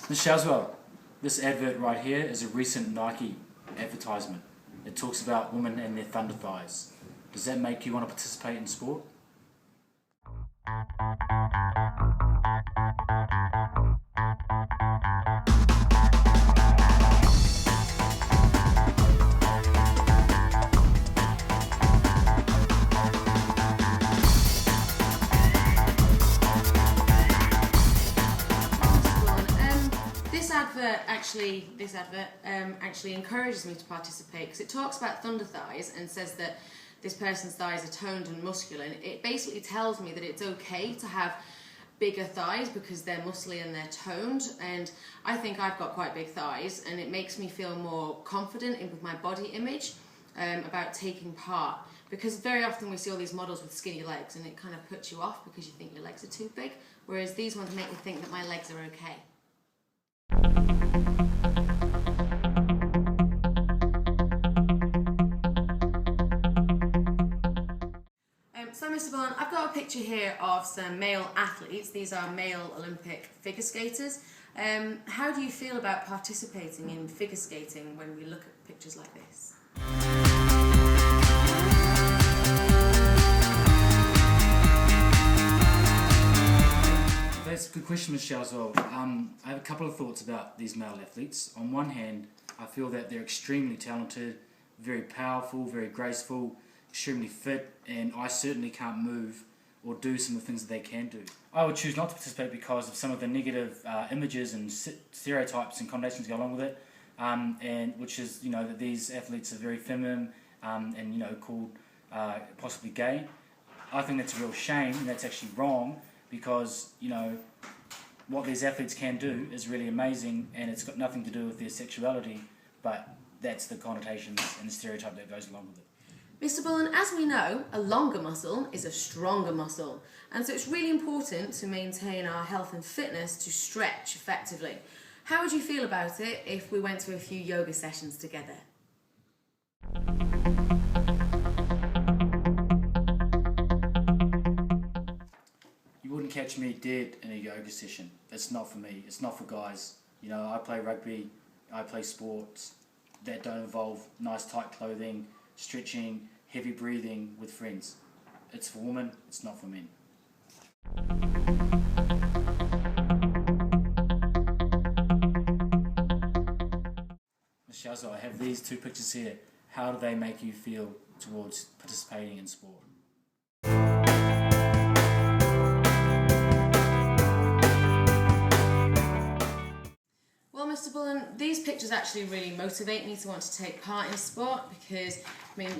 Ms. Shazwell, this advert right here is a recent Nike advertisement. It talks about women and their thunder thighs. Does that make you want to participate in sport? This advert actually encourages me to participate because it talks about thunder thighs and says that this person's thighs are toned and muscular, and it basically tells me that it's okay to have bigger thighs because they're muscly and they're toned, and I think I've got quite big thighs, and it makes me feel more confident with my body image about taking part, because very often we see all these models with skinny legs and it kind of puts you off because you think your legs are too big, whereas these ones make me think that my legs are okay. So Mr. Bullen, I've got a picture here of some male athletes. These are male Olympic figure skaters. How do you feel about participating in figure skating when we look at pictures like this? That's a good question, Ms. Shazwell. I have a couple of thoughts about these male athletes. On one hand, I feel that they're extremely talented, very powerful, very graceful, extremely fit, and I certainly can't move or do some of the things that they can do. I would choose not to participate because of some of the negative images and stereotypes and connotations go along with it, and which is, that these athletes are very feminine and, called possibly gay. I think that's a real shame, and that's actually wrong because, what these athletes can do is really amazing, and it's got nothing to do with their sexuality, but that's the connotations and the stereotype that goes along with it. Mr. Bullen, as we know, a longer muscle is a stronger muscle, and so it's really important to maintain our health and fitness to stretch effectively. How would you feel about it if we went to a few yoga sessions together? You wouldn't catch me dead in a yoga session. It's not for me. It's not for guys. I play rugby, I play sports that don't involve nice tight clothing, stretching, heavy breathing with friends. It's for women, it's not for men. Ms. Shazwell, I have these two pictures here. How do they make you feel towards participating in sport? Mr. Bullen, these pictures actually really motivate me to want to take part in sport because,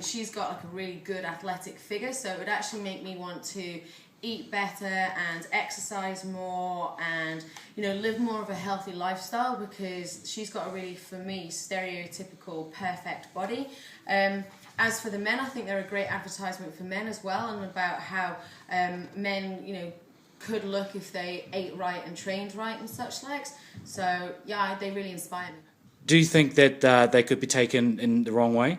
she's got like a really good athletic figure, so it would actually make me want to eat better and exercise more and, live more of a healthy lifestyle because she's got a really, for me, stereotypical perfect body. As for the men, I think they're a great advertisement for men as well, and about how men, could look if they ate right and trained right and such likes. So yeah, they really inspire me. Do you think that they could be taken in the wrong way?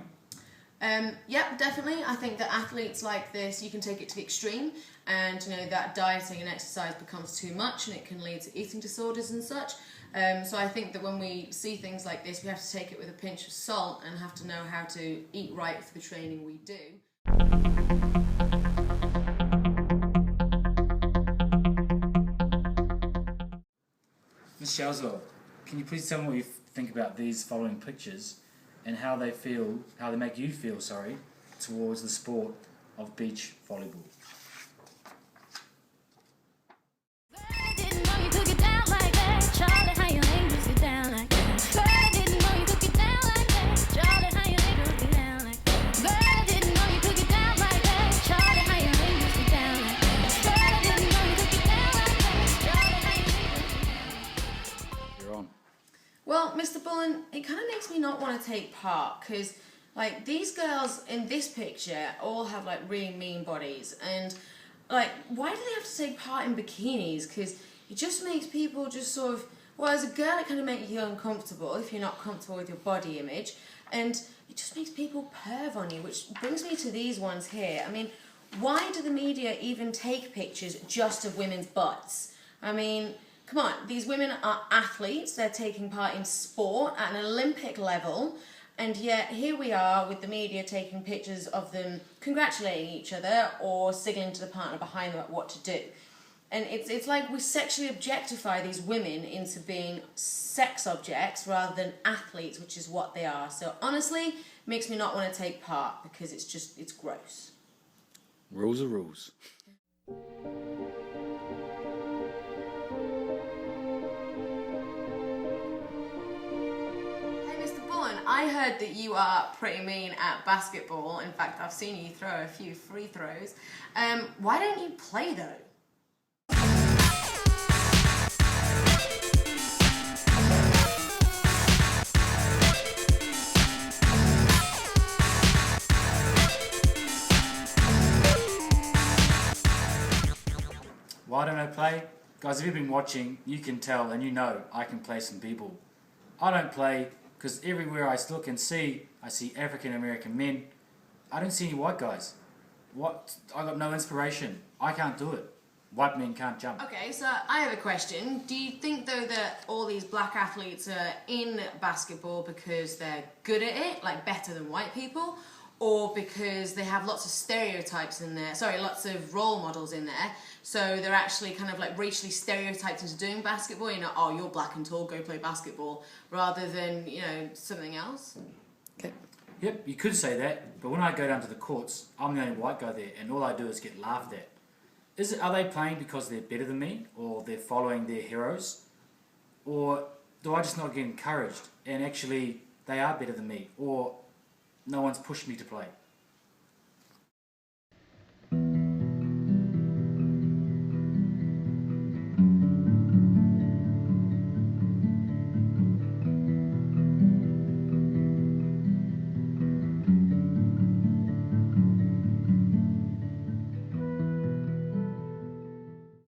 Yeah, definitely. I think that athletes like this, you can take it to the extreme, and that dieting and exercise becomes too much and it can lead to eating disorders and such. So I think that when we see things like this, we have to take it with a pinch of salt and have to know how to eat right for the training we do. Ms. Shazwell, can you please tell me what you think about these following pictures and how they make you feel, towards the sport of beach volleyball? Well, Mr. Bullen, it kind of makes me not want to take part because, these girls in this picture all have, really mean bodies. And, why do they have to take part in bikinis? Because it just makes people just sort of... Well, as a girl, it kind of makes you uncomfortable if you're not comfortable with your body image. And it just makes people perv on you, which brings me to these ones here. Why do the media even take pictures just of women's butts? come on, these women are athletes, they're taking part in sport at an Olympic level, and yet here we are with the media taking pictures of them congratulating each other or signaling to the partner behind them about what to do. And it's like we sexually objectify these women into being sex objects rather than athletes, which is what they are. So honestly, it makes me not want to take part because it's gross. Rules are rules. I heard that you are pretty mean at basketball. In fact, I've seen you throw a few free throws. Why don't you play though? Why don't I play? Guys, if you've been watching, you can tell and you know I can play some people. I don't play because everywhere I look and see, I see African American men. I don't see any white guys. What? I got no inspiration. I can't do it. White men can't jump. Okay, so I have a question. Do you think though that all these black athletes are in basketball because they're good at it, like better than white people? Or because they have lots of stereotypes in there, lots of role models in there, so they're actually kind of like racially stereotyped into doing basketball, oh, you're black and tall, go play basketball, rather than, something else? Okay. Yep, you could say that, but when I go down to the courts, I'm the only white guy there, and all I do is get laughed at. Are they playing because they're better than me, or they're following their heroes? Or do I just not get encouraged, and actually they are better than me, or no one's pushed me to play?